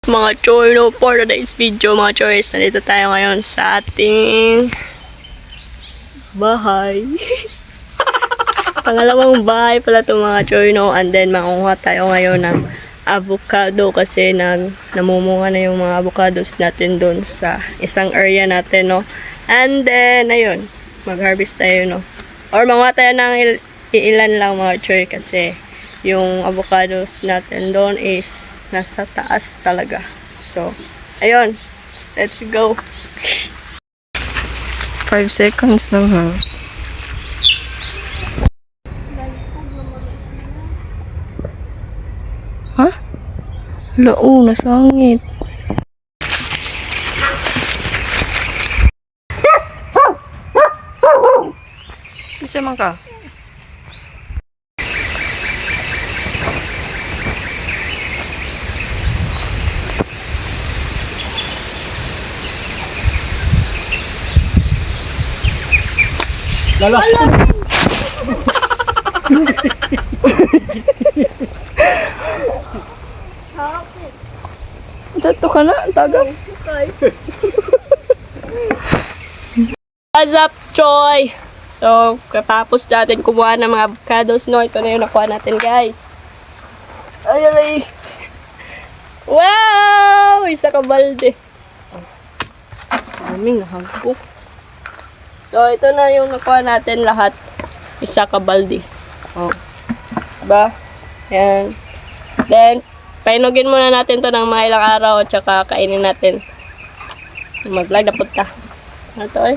Mga choy, no, for today's video, mga choice, nandito tayo ngayon sa ating bahay. Pangalawang bahay pala ito mga choy, no, and then makuha tayo ngayon ng avocado kasi namumunga na yung mga avocados natin doon sa isang area natin, no. And then, ayun, mag-harvest tayo, no. Or manguha tayo ng ilan lang mga choy kasi yung avocados natin doon is nasa taas talaga. So, ayun. Let's go. 5 seconds lang ha. Ha? Lao, nasangit. Isa man ka? Lala. Dato ka na, tagap. What's up, Choy? So, katapos natin kumuha ng mga avocados, no? Ito na yung nakuha natin, guys. Ayun, ay. Wow! Isa ka balde. Daming nahagpo. So, ito na yung nakuha natin lahat. Isa ka balde. Oh. Diba? Yan. Then, painugin muna natin to ng mga ilang araw at saka kainin natin. Mag-vlog na punta. Ano to eh?